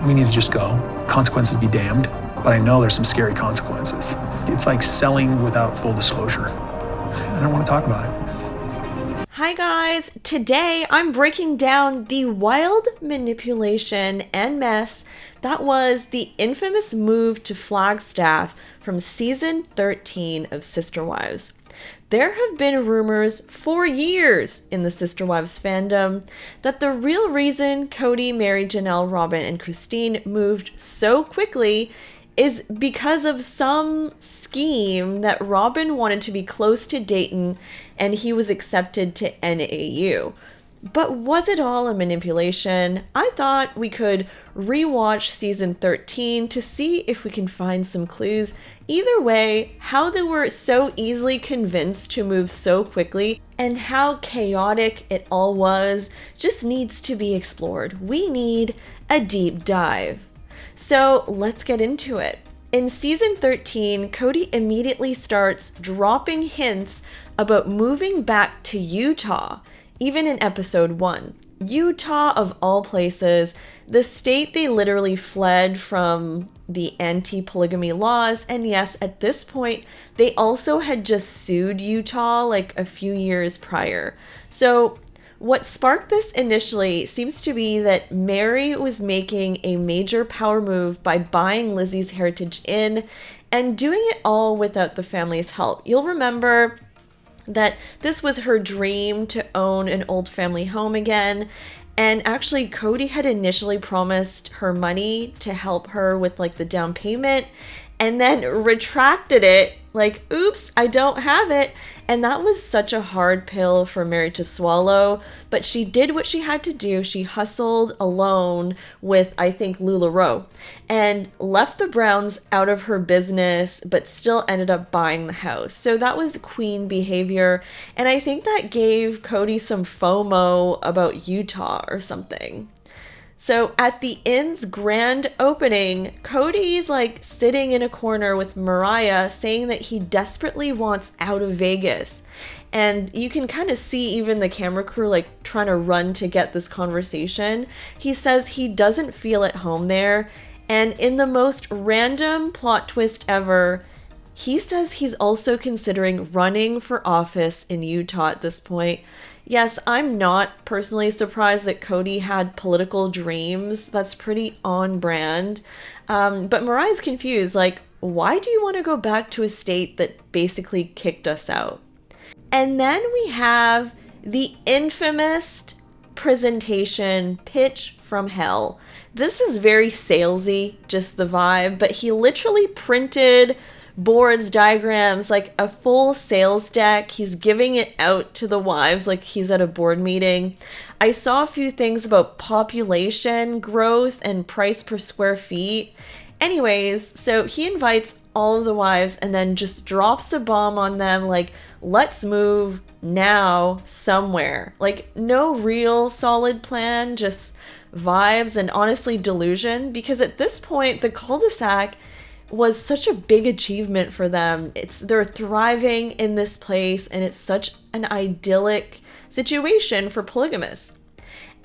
we need to just go. Consequences be damned. But I know there's some scary consequences. It's like selling without full disclosure. I don't want to talk about it. Hi guys, today I'm breaking down the wild manipulation and mess that was the infamous move to Flagstaff from season 13 of Sister Wives. There have been rumors for years in the Sister Wives fandom that the real reason Kody, Meri, Janelle, Robyn, and Christine moved so quickly is because of some scheme that Robyn wanted to be close to Dayton and he was accepted to NAU. But was it all a manipulation? I thought we could rewatch season 13 to see if we can find some clues. Either way, how they were so easily convinced to move so quickly and how chaotic it all was just needs to be explored. We need a deep dive. So let's get into it. In season 13, Kody immediately starts dropping hints about moving back to Utah, even in episode 1. Utah, of all places, the state they literally fled from the anti-polygamy laws, and yes, at this point, they also had just sued Utah like a few years prior. So what sparked this initially seems to be that Meri was making a major power move by buying Lizzie's heritage in and doing it all without the family's help. You'll remember that this was her dream to own an old family home again. And actually, Kody had initially promised her money to help her with like the down payment and then retracted it like, oops, I don't have it. And that was such a hard pill for Meri to swallow, but she did what she had to do. She hustled alone with, I think, LuLaRoe and left the Browns out of her business, but still ended up buying the house. So that was queen behavior. And I think that gave Kody some FOMO about Utah or something. So at the inn's grand opening, Kody's like sitting in a corner with Mariah saying that he desperately wants out of Vegas. And you can kind of see even the camera crew like trying to run to get this conversation. He says he doesn't feel at home there. And in the most random plot twist ever, he says he's also considering running for office in Utah at this point. Yes, I'm not personally surprised that Kody had political dreams. That's pretty on brand. But Mariah's confused. Like, why do you want to go back to a state that basically kicked us out? And then we have the infamous presentation pitch from hell. This is very salesy, just the vibe, but he literally printed boards, diagrams, like a full sales deck. He's giving it out to the wives like he's at a board meeting. I saw a few things about population growth and price per square feet. Anyways, so he invites all of the wives and then just drops a bomb on them like, let's move now somewhere. Like no real solid plan, just vibes and honestly delusion, because at this point the cul-de-sac was such a big achievement for them. They're thriving in this place and it's such an idyllic situation for polygamists.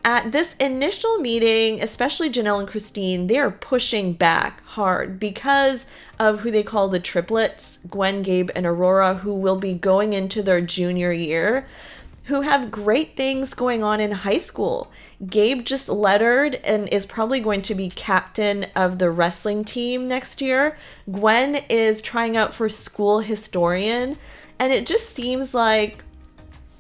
At this initial meeting, especially Janelle and Christine, they are pushing back hard because of who they call the triplets, Gwen, Gabe, and Aurora, who will be going into their junior year, who have great things going on in high school. Gabe just lettered and is probably going to be captain of the wrestling team next year. Gwen is trying out for school historian, and it just seems like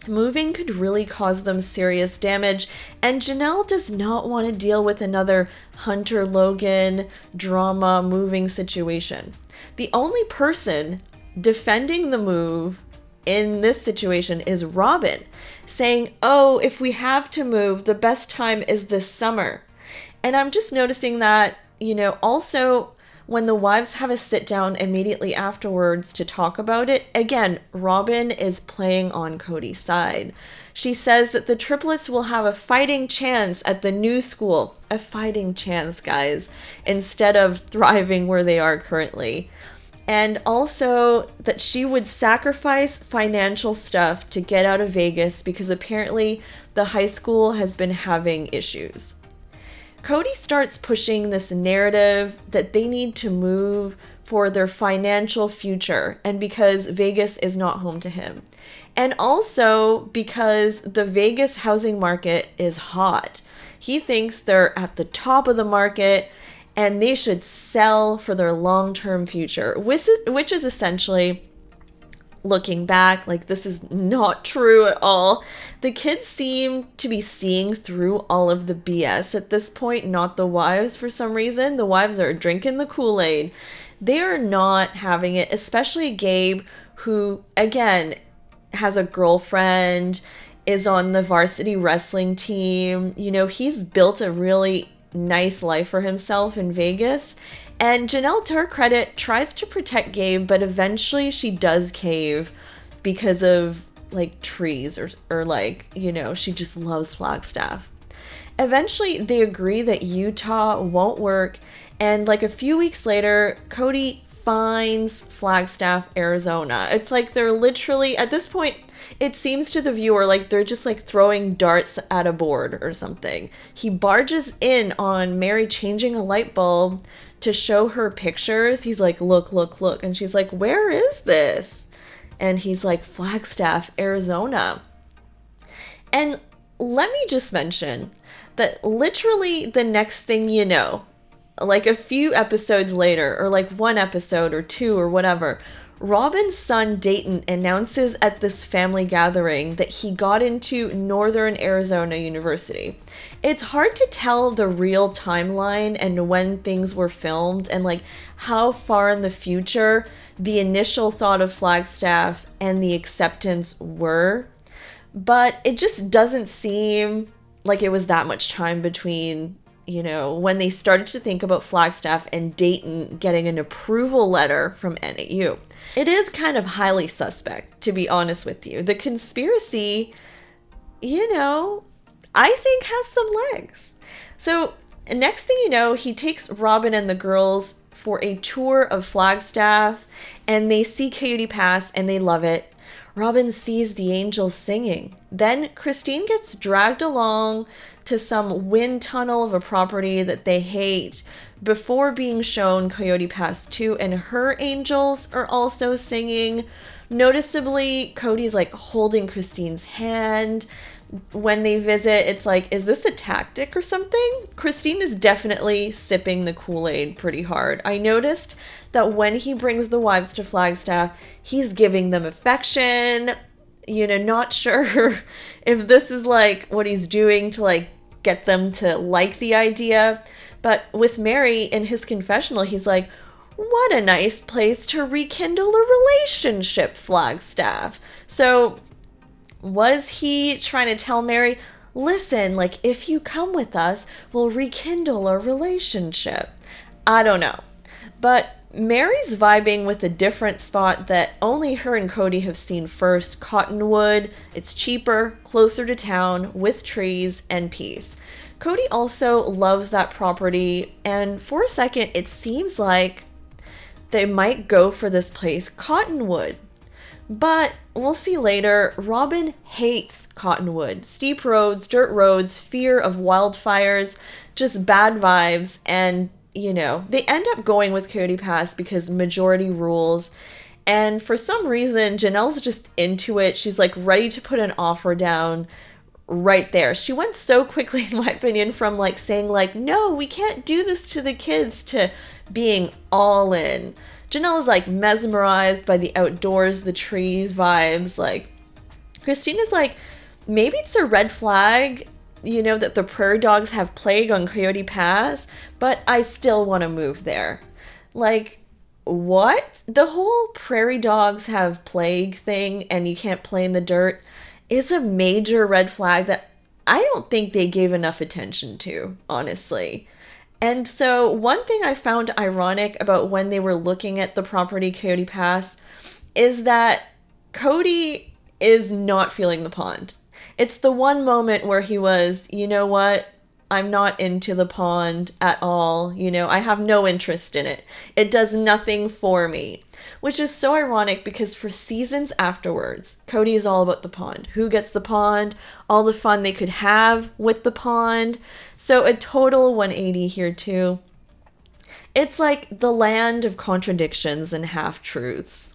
moving could really cause them serious damage. And Janelle does not want to deal with another Hunter Logan drama moving situation. The only person defending the move in this situation is Robyn, saying, oh, if we have to move, the best time is this summer. And I'm just noticing that, also when the wives have a sit down immediately afterwards to talk about it, again, Robyn is playing on Kody's side. She says that the triplets will have a fighting chance at the new school. A fighting chance, guys, instead of thriving where they are currently. And also that she would sacrifice financial stuff to get out of Vegas because apparently the high school has been having issues. Kody starts pushing this narrative that they need to move for their financial future and because Vegas is not home to him. And also because the Vegas housing market is hot. He thinks they're at the top of the market and they should sell for their long-term future, which is essentially, looking back, like, this is not true at all. The kids seem to be seeing through all of the BS at this point, not the wives for some reason. The wives are drinking the Kool-Aid. They are not having it, especially Gabe, who, again, has a girlfriend, is on the varsity wrestling team. You know, he's built a really nice life for himself in Vegas. And Janelle, to her credit, tries to protect Gabe, but eventually she does cave because of, like, trees or like, you know, she just loves Flagstaff. Eventually, they agree that Utah won't work, and like a few weeks later, Kody finds Flagstaff, Arizona. It's like they're literally, at this point, it seems to the viewer like they're just like throwing darts at a board or something. He barges in on Meri changing a light bulb to show her pictures. He's like, look, look, look. And she's like, where is this? And he's like, Flagstaff, Arizona. And let me just mention that literally the next thing you know, like a few episodes later, or like one episode or two or whatever, Robyn's son Dayton announces at this family gathering that he got into Northern Arizona University. It's hard to tell the real timeline and when things were filmed and like how far in the future the initial thought of Flagstaff and the acceptance were, but it just doesn't seem like it was that much time between, you know, when they started to think about Flagstaff and Dayton getting an approval letter from NAU. It is kind of highly suspect, to be honest with you. The conspiracy, you know, I think has some legs. So next thing you know, he takes Robyn and the girls for a tour of Flagstaff, and they see Coyote Pass and they love it. Robyn sees the angels singing. Then Christine gets dragged along to some wind tunnel of a property that they hate before being shown Coyote Pass 2, and her angels are also singing. Noticeably, Kody's like holding Christine's hand. When they visit, it's like, is this a tactic or something? Christine is definitely sipping the Kool-Aid pretty hard. I noticed that when he brings the wives to Flagstaff, he's giving them affection. You know, not sure if this is like what he's doing to like get them to like the idea. But with Meri in his confessional, he's like, what a nice place to rekindle a relationship, Flagstaff. So was he trying to tell Meri, listen, like, if you come with us, we'll rekindle a relationship? I don't know. But Meri's vibing with a different spot that only her and Kody have seen first, Cottonwood. It's cheaper, closer to town, with trees and peace. Kody also loves that property, and for a second, it seems like they might go for this place, Cottonwood. But we'll see later, Robyn hates Cottonwood. Steep roads, dirt roads, fear of wildfires, just bad vibes, and, you know, they end up going with Coyote Pass because majority rules. And for some reason, Janelle's just into it. She's like ready to put an offer down right there. She went so quickly, in my opinion, from like saying like, no, we can't do this to the kids, to being all in. Janelle is like mesmerized by the outdoors, the trees, vibes. Like, Christine is like, maybe it's a red flag, you know, that the prairie dogs have plague on Coyote Pass, but I still want to move there. Like, what? The whole prairie dogs have plague thing and you can't play in the dirt is a major red flag that I don't think they gave enough attention to, honestly. And so one thing I found ironic about when they were looking at the property Coyote Pass is that Kody is not feeling the pond. It's the one moment where he was, you know what, I'm not into the pond at all. I have no interest in it. It does nothing for me. Which is so ironic because for seasons afterwards, Kody is all about the pond. Who gets the pond? All the fun they could have with the pond. So a total 180 here too. It's like the land of contradictions and half-truths.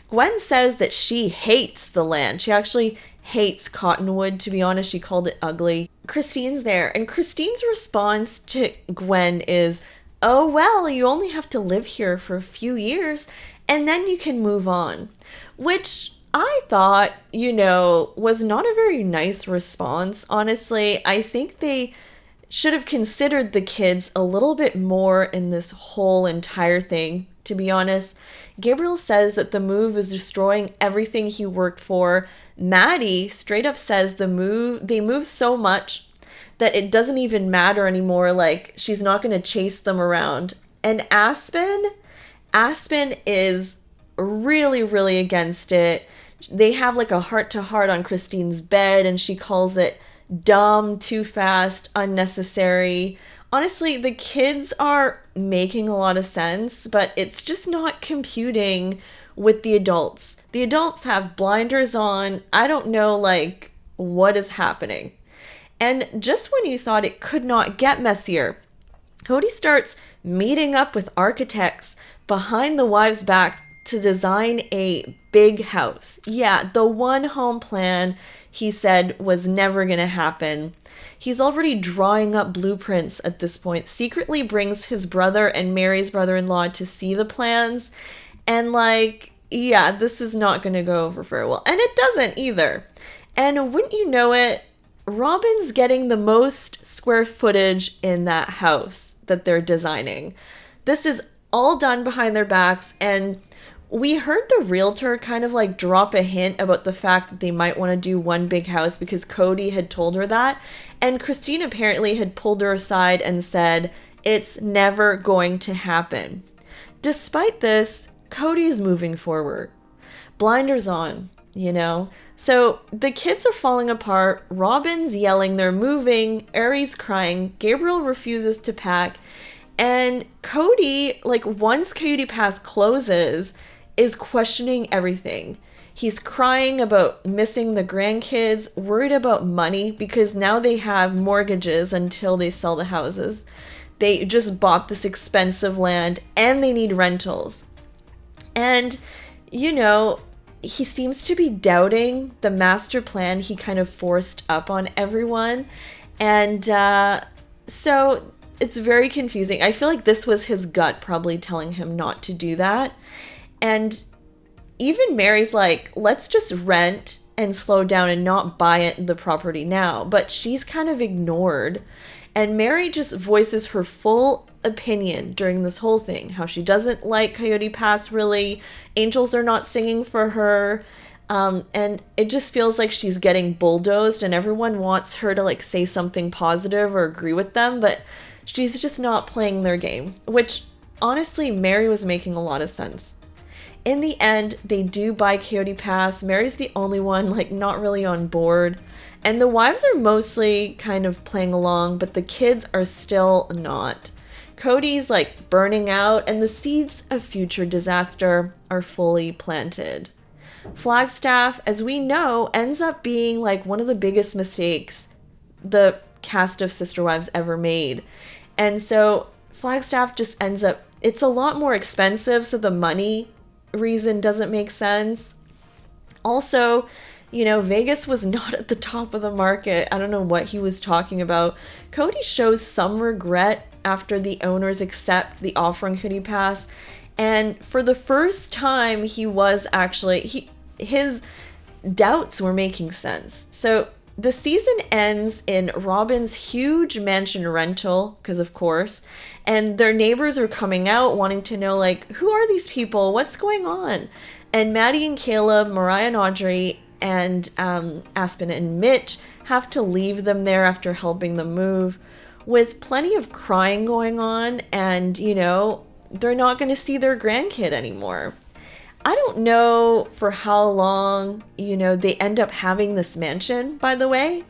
Gwen says that she hates the land. She actually hates Cottonwood, to be honest. She called it ugly. Christine's there, and Christine's response to Gwen is, oh, well, you only have to live here for a few years, and then you can move on. Which I thought, was not a very nice response. Honestly, I think they should have considered the kids a little bit more in this whole entire thing, to be honest. Gabriel says that the move is destroying everything he worked for. Maddie straight up says they move so much that it doesn't even matter anymore. Like, she's not going to chase them around. And Aspen is really, really against it. They have like a heart-to-heart on Christine's bed, and she calls it dumb, too fast, unnecessary. Honestly, the kids are making a lot of sense, but it's just not computing with the adults. The adults have blinders on. I don't know, what is happening. And just when you thought it could not get messier, Kody starts meeting up with architects behind the wives' backs to design a big house. Yeah, the one home plan he said was never going to happen. He's already drawing up blueprints at this point, secretly brings his brother and Meri's brother-in-law to see the plans. And this is not going to go over very well. And it doesn't either. And wouldn't you know it, Robyn's getting the most square footage in that house that they're designing. This is all done behind their backs, and we heard the realtor kind of drop a hint about the fact that they might want to do one big house because Kody had told her that. And Christine apparently had pulled her aside and said, it's never going to happen. Despite this, Kody's moving forward. Blinders on, So the kids are falling apart. Robyn's yelling they're moving. Aries crying. Gabriel refuses to pack. And Kody, once Coyote Pass closes, is questioning everything. He's crying about missing the grandkids, worried about money because now they have mortgages until they sell the houses. They just bought this expensive land and they need rentals. And, he seems to be doubting the master plan he kind of forced up on everyone. And so it's very confusing. I feel like this was his gut probably telling him not to do that. And even Meri's like, let's just rent and slow down and not buy the property now. But she's kind of ignored. And Meri just voices her full opinion during this whole thing. How she doesn't like Coyote Pass, really. Angels are not singing for her. And it just feels like she's getting bulldozed and everyone wants her to say something positive or agree with them. But she's just not playing their game. Which, honestly, Meri was making a lot of sense. In the end, they do buy Coyote Pass. Meri's the only one, not really on board. And the wives are mostly kind of playing along, but the kids are still not. Kody's, burning out, and the seeds of future disaster are fully planted. Flagstaff, as we know, ends up being, one of the biggest mistakes the cast of Sister Wives ever made. And so Flagstaff just ends up, it's a lot more expensive, so the money reason doesn't make sense. Also, Vegas was not at the top of the market. I don't know what he was talking about. Kody shows some regret after the owners accept the offer on Coyote Pass. And for the first time, he was actually, his doubts were making sense. So the season ends in Robyn's huge mansion rental, because of course, and their neighbors are coming out wanting to know, who are these people? What's going on? And Maddie and Caleb, Mariah and Audrey, and Aspen and Mitch have to leave them there after helping them move, with plenty of crying going on, and, they're not going to see their grandkid anymore. I don't know for how long, they end up having this mansion, by the way.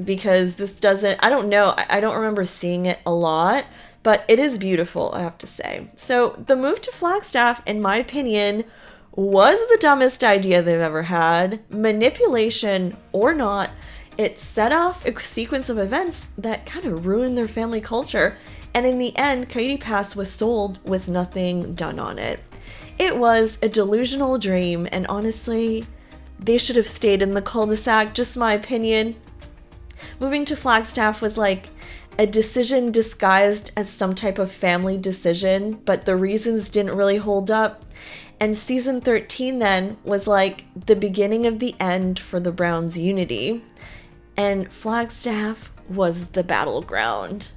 because this doesn't, I don't know, I don't remember seeing it a lot, but it is beautiful, I have to say. So the move to Flagstaff, in my opinion, was the dumbest idea they've ever had. Manipulation or not, it set off a sequence of events that kind of ruined their family culture. And in the end, Coyote Pass was sold with nothing done on it. It was a delusional dream, and honestly, they should have stayed in the cul-de-sac, just my opinion. Moving to Flagstaff was like a decision disguised as some type of family decision, but the reasons didn't really hold up. And season 13 then was like the beginning of the end for the Browns' unity. And Flagstaff was the battleground.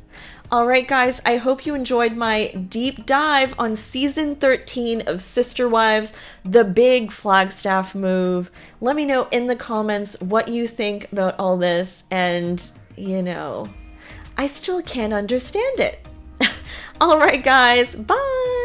Alright guys, I hope you enjoyed my deep dive on season 13 of Sister Wives, the big Flagstaff move. Let me know in the comments what you think about all this, and, you know, I still can't understand it. Alright guys, bye!